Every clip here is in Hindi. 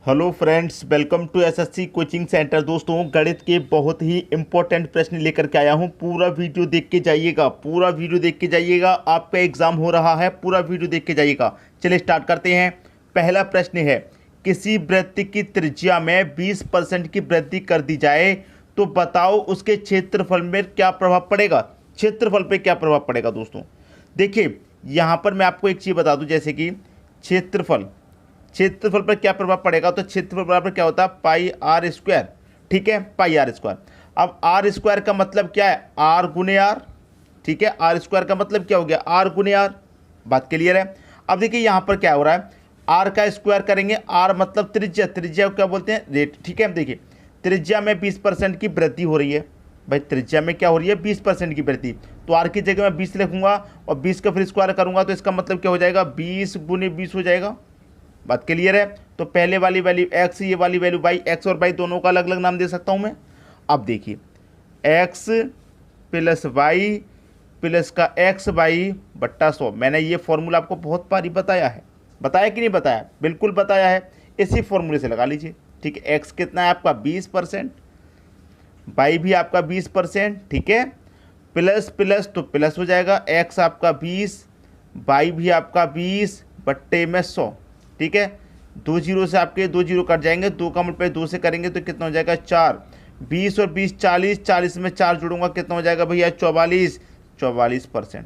Hello friends, welcome to SSC coaching centre. दोस्तों, गणित के बहुत ही इंपॉर्टेंट प्रश्न लेकर के आया हूं। पूरा वीडियो देख के जाइएगा, पूरा वीडियो देख के जाइएगा। आपका एग्जाम हो रहा है, पूरा वीडियो देख के जाइएगा। चलिए स्टार्ट करते हैं। पहला प्रश्न है, किसी वृत्त की त्रिज्या में 20% की वृद्धि कर दी जाए तो बताओ उसके क्षेत्रफल में क्या प्रभाव पड़ेगा। क्षेत्रफल पे क्या प्रभाव पड़ेगा। दोस्तों देखिए, यहाँ पर मैं आपको एक चीज़ बता दूँ, जैसे कि क्षेत्रफल क्षेत्रफल पर क्या प्रभाव पड़ेगा। तो क्षेत्रफल बराबर क्या होता है, पाई आर स्क्वायर। ठीक है, पाई आर स्क्वायर। अब आर स्क्वायर का मतलब क्या है, आर गुने आर। ठीक है, आर स्क्वायर का मतलब क्या हो गया, आर गुने आर। बात क्लियर है। अब देखिए यहाँ पर क्या हो रहा है, आर का स्क्वायर करेंगे, आर मतलब त्रिज्या, त्रिज्या को क्या बोलते हैं, रेट। ठीक है, देखिए त्रिज्या में 20% की वृद्धि हो रही है। भाई त्रिज्या में क्या हो रही है, 20% की वृद्धि। तो आर की जगह मैं 20 लिखूंगा और 20 का फिर स्क्वायर करूंगा, तो इसका मतलब क्या हो जाएगा, 20 गुने 20 हो जाएगा। बात क्लियर है। तो पहले वाली वैल्यू एक्स, ये वाली वैल्यू वाई, एक्स और वाई दोनों का अलग अलग नाम दे सकता हूं मैं। अब देखिए एक्स प्लस वाई प्लस का एक्स वाई बट्टा 100। मैंने ये फॉर्मूला आपको बहुत बारी बताया है, बताया कि नहीं बताया, बिल्कुल बताया है। इसी फॉर्मूले से लगा लीजिए। ठीक है, एक्स कितना है आपका 20%, वाई भी आपका 20%। ठीक है, प्लस प्लस तो प्लस हो जाएगा, एक्स आपका 20, वाई भी आपका 20 बट्टे में 100। ठीक है, दो जीरो से आपके दो जीरो कट जाएंगे, दो का मल्टीप्लाई दो से करेंगे तो कितना हो जाएगा 4। 20 और 20 40, 40 में 4 जोड़ूंगा कितना हो जाएगा भैया 44। 44%।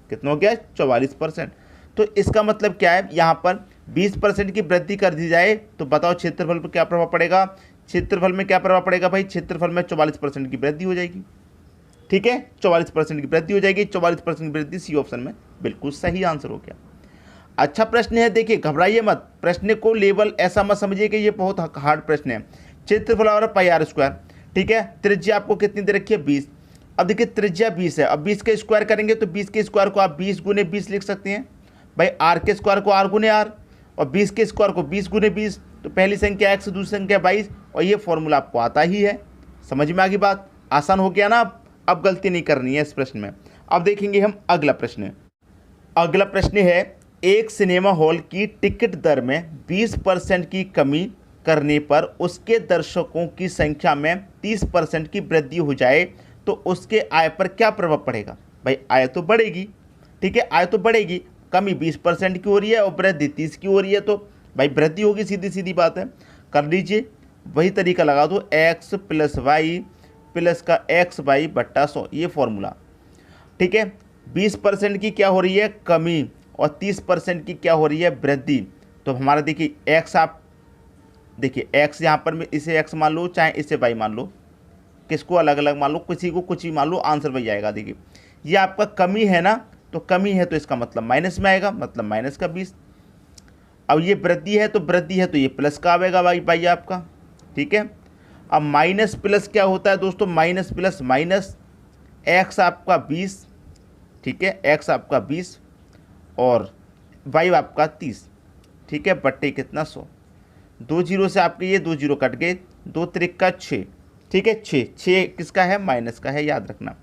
कितना हो गया 44%। तो इसका मतलब क्या है, यहाँ पर 20% की वृद्धि कर दी जाए तो बताओ क्षेत्रफल पर क्या प्रभाव पड़ेगा। क्षेत्रफल में क्या प्रभाव पड़ेगा भाई, क्षेत्रफल में 44% की वृद्धि हो जाएगी। ठीक है, 44% की वृद्धि हो जाएगी। 44% की वृद्धि सी ऑप्शन में बिल्कुल सही आंसर हो गया। अच्छा प्रश्न है, देखिए घबराइए मत, प्रश्न को लेवल ऐसा मत समझिए कि ये बहुत हार्ड प्रश्न है। क्षेत्रफल और पाई आर स्क्वायर। ठीक है, त्रिज्या आपको कितनी दे रखी है 20। अब देखिए त्रिज्या 20 है, अब 20 के स्क्वायर करेंगे तो 20 के स्क्वायर को आप 20 गुने 20 लिख सकते हैं। भाई आर के स्क्वायर को आर गुने आर और 20 के स्क्वायर को 20 गुने 20। तो पहली संख्या एक्स, दूसरी संख्या 22 और ये फॉर्मूला आपको आता ही है। समझ में आ गई बात, आसान हो गया ना। अब गलती नहीं करनी है इस प्रश्न में। अब देखेंगे हम अगला प्रश्न। अगला प्रश्न है, एक सिनेमा हॉल की टिकट दर में 20% की कमी करने पर उसके दर्शकों की संख्या में 30% की वृद्धि हो जाए तो उसके आय पर क्या प्रभाव पड़ेगा। भाई आय तो बढ़ेगी। ठीक है, आय तो बढ़ेगी, कमी 20% की हो रही है और वृद्धि 30 की हो रही है, तो भाई वृद्धि होगी, सीधी सीधी बात है। कर लीजिए, वही तरीका लगा दो, एक्स प्लस वाई प्लस का एक्स वाई बट्टा 100, ये फॉर्मूला। ठीक है, 20% की क्या हो रही है कमी और 30% की क्या हो रही है वृद्धि। तो हमारा देखिए एक्स, आप देखिए एक्स यहाँ पर मैं इसे एक्स मान लो चाहे इसे वाई मान लो, किसको अलग अलग मान लो, किसी को कुछ ही मान लो, आंसर वही आएगा। देखिए ये आपका कमी है ना, तो कमी है तो इसका मतलब माइनस में आएगा, मतलब माइनस का 20। अब ये वृद्धि है तो वृद्धि है तो ये प्लस का आएगा भाई भाई आपका। ठीक है, अब माइनस प्लस क्या होता है दोस्तों, माइनस प्लस माइनस, एक्स आपका 20। ठीक है, एक्स आपका 20 और वाई आपका 30। ठीक है, बट्टे कितना 100। दो जीरो से आपके ये दो जीरो कट गए, दो त्रिक का 6। ठीक है, 6 6 किसका है, माइनस का है, याद रखना।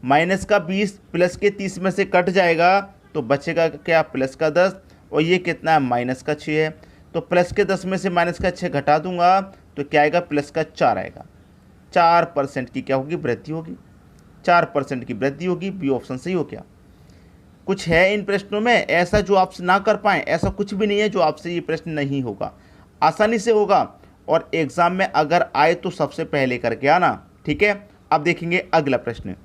माइनस का 20 प्लस के 30 में से कट जाएगा तो बचेगा क्या, प्लस का 10 और ये कितना है, माइनस का 6 है। तो प्लस के 10 में से माइनस का 6 घटा दूंगा तो क्या आएगा, प्लस का 4 आएगा। 4% की क्या होगी, वृद्धि होगी। 4% की वृद्धि होगी, बी ऑप्शन सही हो गया। कुछ है इन प्रश्नों में ऐसा जो आपसे ना कर पाएँ, ऐसा कुछ भी नहीं है जो आपसे ये प्रश्न नहीं होगा, आसानी से होगा। और एग्जाम में अगर आए तो सबसे पहले करके आना। ठीक है, अब देखेंगे अगला प्रश्न।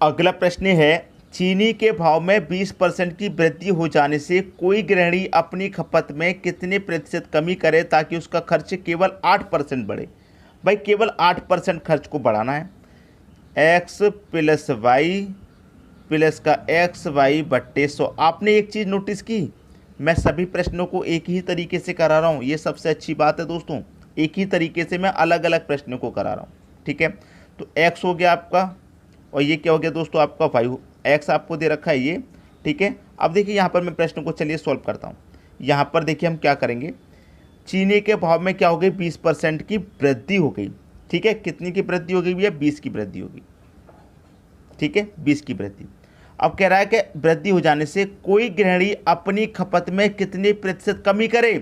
अगला प्रश्न है, चीनी के भाव में 20% की वृद्धि हो जाने से कोई गृहिणी अपनी खपत में कितने प्रतिशत कमी करे ताकि उसका खर्च केवल 8% बढ़े। भाई केवल 8% खर्च को बढ़ाना है। एक्स प्लस वाई प्लस का एक्स वाई बट्टे 100। आपने एक चीज़ नोटिस की, मैं सभी प्रश्नों को एक ही तरीके से करा रहा हूँ, ये सबसे अच्छी बात है दोस्तों। एक ही तरीके से मैं अलग अलग प्रश्नों को करा रहा हूँ। ठीक है, तो एक्स हो गया आपका और ये क्या हो गया दोस्तों आपका वाई, एक्स आपको दे रखा है ये। ठीक है, अब देखिए यहाँ पर मैं प्रश्न को चलिए सॉल्व करता हूँ। यहाँ पर देखिए हम क्या करेंगे, चीनी के भाव में क्या हो गई, 20% की वृद्धि हो गई। ठीक है, कितनी की वृद्धि हो गई भैया, 20 की वृद्धि होगी। ठीक है, 20 की वृद्धि। अब कह रहा है कि वृद्धि हो जाने से कोई गृहिणी अपनी खपत में कितनी प्रतिशत कमी करे।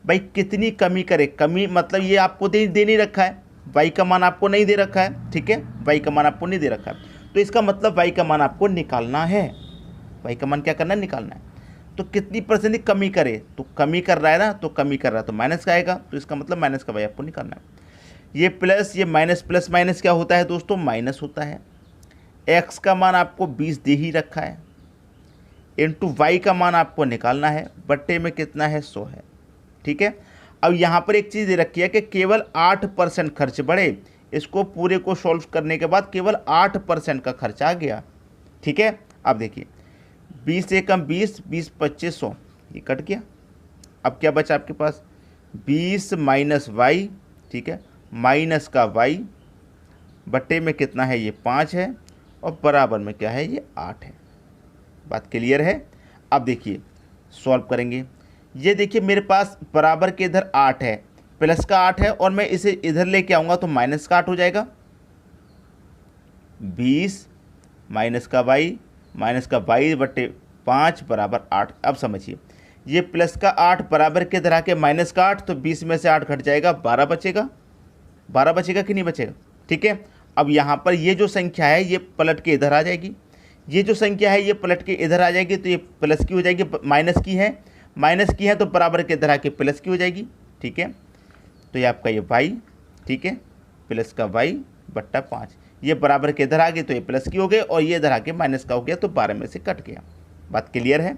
भाई कितनी कमी करे, कमी मतलब ये आपको दे नहीं रखा है, y का मान आपको नहीं दे रखा है, ठीक है, y का मान आपको नहीं दे रखा है, तो इसका मतलब y का मान आपको निकालना है, y का मान क्या करना है, निकालना है। तो कितनी परसेंट कमी करे, तो कमी कर रहा है ना, तो कमी कर रहा है तो माइनस का आएगा, तो इसका मतलब माइनस का y आपको निकालना है। ये प्लस ये माइनस, प्लस माइनस क्या होता है दोस्तों, माइनस होता है। x का मान आपको 20 दे ही रखा है, इनटू y का मान आपको निकालना है, बट्टे में कितना है, 100 है, ठीक है। अब यहाँ पर एक चीज़ दे रखी है कि केवल 8% खर्च बढ़े, इसको पूरे को सॉल्व करने के बाद केवल 8% का खर्च आ गया, ठीक है। अब देखिए 20 से कम 20, 20 25 100, ये कट गया। अब क्या बचा आपके पास, 20 माइनस वाई, ठीक है, माइनस का y, बट्टे में कितना है, ये 5 है, और बराबर में क्या है, ये 8 है। बात क्लियर है। अब देखिए सॉल्व करेंगे, ये देखिए मेरे पास बराबर के इधर 8 है, प्लस का 8 है, और मैं इसे इधर लेके आऊँगा तो माइनस का 8 हो जाएगा। 20 माइनस का y बट्टे 5 बराबर 8। अब समझिए ये प्लस का 8 बराबर के इधर आके माइनस का 8, तो 20 में से 8 घट जाएगा, 12 बचेगा। 12 बचेगा कि नहीं बचेगा, ठीक है। अब यहाँ पर ये जो संख्या है ये पलट के इधर आ जाएगी, ये जो संख्या है ये पलट के इधर आ जाएगी, तो ये प्लस की हो जाएगी, माइनस की है तो बराबर के इधर आके प्लस की हो जाएगी, ठीक है। तो ये आपका ये y, ठीक है, प्लस का y बट्टा 5, ये बराबर के इधर आ गए तो ये प्लस की हो गए, और ये इधर आके माइनस का हो गया, तो 12 में से कट गया। बात क्लियर है।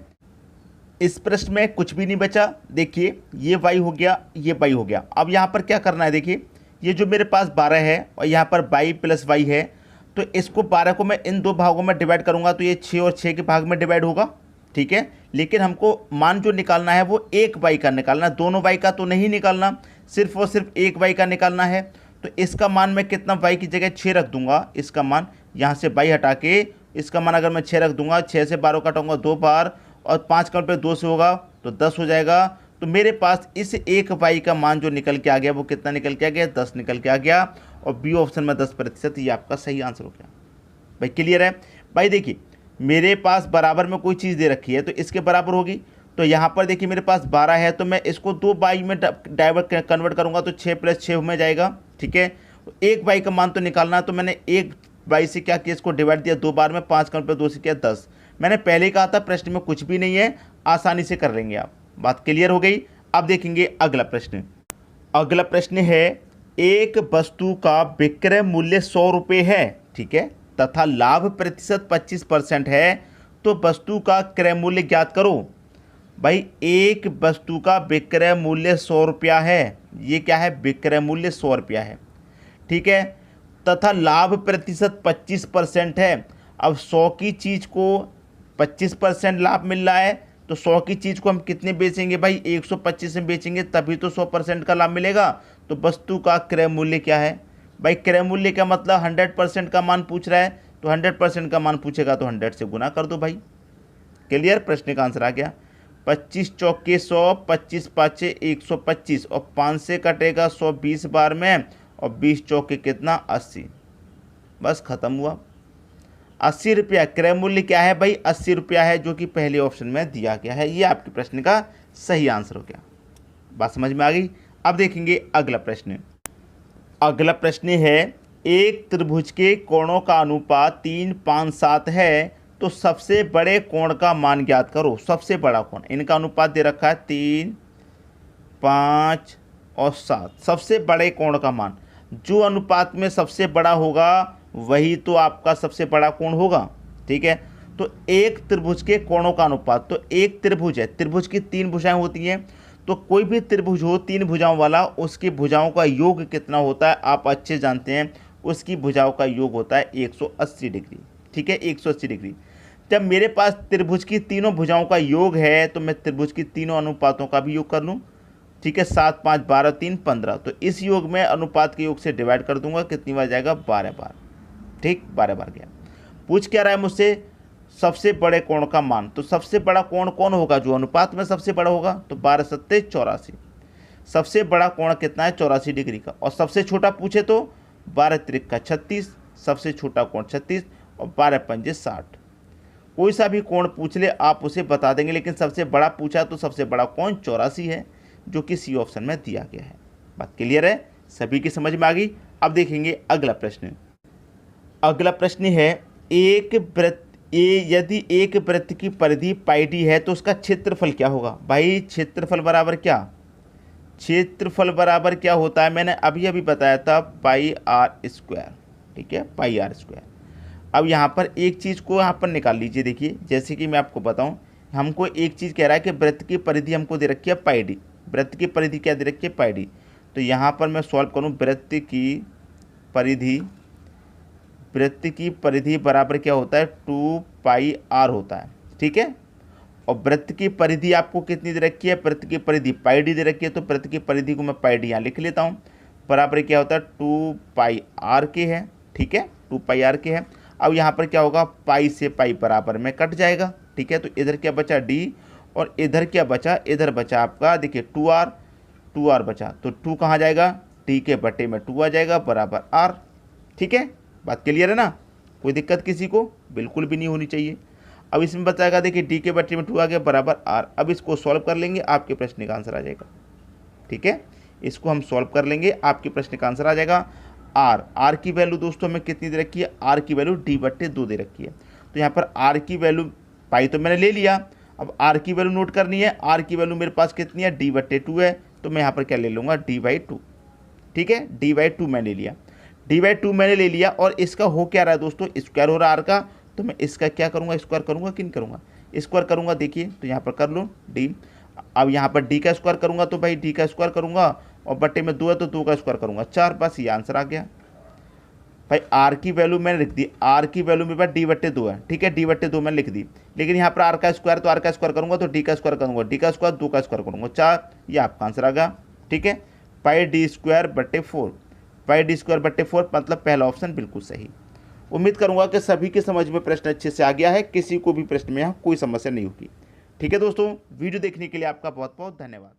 इस प्रश्न में कुछ भी नहीं बचा, देखिए ये y हो गया, ये y हो गया। अब यहाँ पर क्या करना है, देखिए ये जो मेरे पास 12 है और यहाँ पर y प्लस y है, तो इसको 12 को मैं इन दो भागों में डिवाइड करूँगा, तो ये 6 और 6 के भाग में डिवाइड होगा, ठीक है। लेकिन हमको मान जो निकालना है वो एक y का निकालना, दोनों y का तो नहीं निकालना, सिर्फ और सिर्फ एक y का निकालना है। तो इसका मान मैं कितना, y की जगह 6 रख दूंगा, इसका मान यहाँ से y हटा के इसका मान अगर मैं 6 रख दूंगा, 6 से 12 काटूंगा 2 बार, और 5 काउंट पे 2 से होगा तो 10 हो जाएगा। तो मेरे पास इस एक y का मान जो निकल के आ गया वो कितना निकल के आ गया, 10 निकल के आ गया, और बी ऑप्शन में 10%, ये आपका सही आंसर हो गया। भाई क्लियर है। भाई देखिए मेरे पास बराबर में कोई चीज़ दे रखी है तो इसके बराबर होगी, तो यहाँ पर देखिए मेरे पास 12 है, तो मैं इसको 2 बाई में डाइवर्ट कन्वर्ट करूँगा, तो 6 + 6 में जाएगा, ठीक है। एक बाई का मान तो निकालना, तो मैंने एक बाई से क्या किया, इसको डिवाइड दिया 2 बार में, 5 काउंट पे 2 से किया 10। मैंने पहले ही कहा था प्रश्न में कुछ भी नहीं है, आसानी से कर लेंगे आप। बात क्लियर हो गई। अब देखेंगे अगला प्रश्न। अगला प्रश्न है, एक वस्तु का विक्रय मूल्य 100 रुपये है, ठीक है, तथा लाभ प्रतिशत 25% है, तो वस्तु का क्रय मूल्य ज्ञात करो। भाई एक वस्तु का विक्रय मूल्य 100 रुपया है, ये क्या है, विक्रय मूल्य 100 रुपया है, ठीक है, तथा लाभ प्रतिशत 25% है। अब 100 की चीज़ को 25% लाभ मिल रहा है, तो 100 की चीज़ को हम कितने बेचेंगे भाई, 125 में बेचेंगे, तभी तो 100% का लाभ मिलेगा। तो वस्तु का क्रय मूल्य क्या है भाई, क्रय मूल्य का मतलब 100% का मान पूछ रहा है, तो 100% का मान पूछेगा तो 100 से गुना कर दो भाई। क्लियर, प्रश्न का आंसर आ गया। 25 चौके 100, 25 पाँचे 125, और 5 से कटेगा 100 20 बार में, और 20 चौके कितना 80, बस खत्म हुआ। 80 रुपया क्रय मूल्य क्या है भाई, 80 रुपया है, जो कि पहले ऑप्शन में दिया गया है। ये आपके प्रश्न का सही आंसर हो गया। बात समझ में आ गई। अब देखेंगे अगला प्रश्न। अगला प्रश्न है, एक त्रिभुज के कोणों का अनुपात 3, 5, 7 है, तो सबसे बड़े कोण का मान ज्ञात करो। सबसे बड़ा कोण, इनका अनुपात दे रखा है 3, 5 और 7। सबसे बड़े कोण का मान, जो अनुपात में सबसे बड़ा होगा वही तो आपका सबसे बड़ा कोण होगा, ठीक है। तो एक त्रिभुज के कोणों का अनुपात, तो एक त्रिभुज है, त्रिभुज की 3 भुजाएं होती हैं, तो कोई भी त्रिभुज हो 3 भुजाओं वाला, उसकी भुजाओं का योग कितना होता है आप अच्छे जानते हैं, उसकी भुजाओं का योग होता है 180 डिग्री, ठीक है, 180 डिग्री। जब मेरे पास त्रिभुज की तीनों भुजाओं का योग है, तो मैं त्रिभुज की तीनों अनुपातों का भी योग कर लूँ, ठीक है, 7, 5, 12, 3, 15। तो इस योग में अनुपात के योग से डिवाइड कर दूंगा, कितनी बार जाएगा, 12 बार, ठीक, 12 बार गया। पूछ क्या रहा है मुझसे, सबसे बड़े कोण का मान। तो सबसे बड़ा कोण कौन होगा, जो अनुपात में सबसे बड़ा होगा, तो 12 सत्ते 84। सबसे बड़ा कोण कितना है, 84 डिग्री का। और सबसे छोटा पूछे तो 12 त्रिक 36, सबसे छोटा कोण 36, और 12 पंजे 60। कोई सा भी कोण पूछ ले आप उसे बता देंगे, लेकिन सबसे बड़ा पूछा तो सबसे बड़ा कोण 84 है, जो कि सी ऑप्शन में दिया गया है। बात क्लियर है, सभी की समझ में आ गई। अब देखेंगे अगला प्रश्न। अगला प्रश्न है एक वृत्त यदि एक वृत्त की परिधि पाई डी है तो उसका क्षेत्रफल क्या होगा। भाई क्षेत्रफल बराबर क्या, क्षेत्रफल बराबर क्या होता है, मैंने अभी बताया था पाई आर स्क्वायर। ठीक है, पाई आर स्क्वायर। अब यहाँ पर एक चीज़ को यहाँ पर निकाल लीजिए। देखिए जैसे कि मैं आपको बताऊँ, हमको एक चीज़ कह रहा है कि वृत्त की परिधि हमको दे रखी है पाई डी। वृत्त की परिधि क्या दे रखी है, पाई डी। तो यहाँ पर मैं सॉल्व करूँ, वृत्त की परिधि बराबर क्या होता है, 2 पाई आर होता है। ठीक है, और वृत्त की परिधि आपको कितनी दे रखी है, वृत्त की परिधि पाई डी दे रखी है। तो वृत्त की परिधि को मैं पाई डी यहाँ लिख लेता हूँ, बराबर क्या होता है 2 पाई आर के है। ठीक है, 2 पाई आर के है। अब यहाँ पर क्या होगा, पाई से पाई बराबर में कट जाएगा। ठीक है, तो इधर क्या बचा डी, और इधर क्या बचा, इधर बचा आपका देखिए 2r बचा। तो 2 कहाँ जाएगा, डी के बटे में 2 आ जाएगा बराबर r। ठीक है, बात क्लियर है ना, कोई दिक्कत किसी को बिल्कुल भी नहीं होनी चाहिए। अब इसमें बताएगा देखिए डी के बटे में 2 आ गया बराबर r। अब इसको सॉल्व कर लेंगे, आपके प्रश्न का आंसर आ जाएगा। ठीक है, इसको हम सॉल्व कर लेंगे, आपके प्रश्न का आंसर आ जाएगा r की वैल्यू दोस्तों हमें कितनी दे रखी है, r की वैल्यू डी बटे 2 दे रखी है। तो यहाँ पर r की वैल्यू पाई तो मैंने ले लिया, अब r की वैल्यू नोट करनी है। r की वैल्यू मेरे पास कितनी है, डी बटे 2 है। तो मैं यहाँ पर क्या ले लूँगा, डी/2। ठीक है, डी/2 मैंने लिया, डी/2 मैंने ले लिया। और इसका हो क्या रहा है दोस्तों, स्क्वायर हो रहा है r का। तो मैं इसका क्या करूँगा, स्क्वायर करूँगा कि नहीं करूँगा, स्क्वायर करूँगा। देखिए तो यहाँ पर कर लो डी। अब यहाँ पर डी का स्क्वायर करूँगा तो भाई डी का स्क्वायर करूँगा, और बटे में 2 है तो 2 का स्क्वायर करूँगा, 4। बस ये आंसर आ गया भाई। r की वैल्यू मैंने लिख दी, r की वैल्यू मेरे पास डी बटे 2 है। ठीक है, डी बटे 2 मैंने लिख दी। लेकिन यहाँ पर r का स्क्वायर, तो r का स्क्वायर करूँगा तो डी का स्क्वायर करूँगा, डी का स्क्वायर 2 का स्क्वायर करूँगा, 4। ये आपका आंसर आ गया। ठीक है, पाई डी स्क्वायर बटे 4, पाई डी स्क्वायर बटे 4 मतलब पहला ऑप्शन बिल्कुल सही। उम्मीद करूँगा कि सभी के समझ में प्रश्न अच्छे से आ गया है, किसी को भी प्रश्न में यहाँ कोई समस्या नहीं होगी। ठीक है दोस्तों, वीडियो देखने के लिए आपका बहुत बहुत धन्यवाद।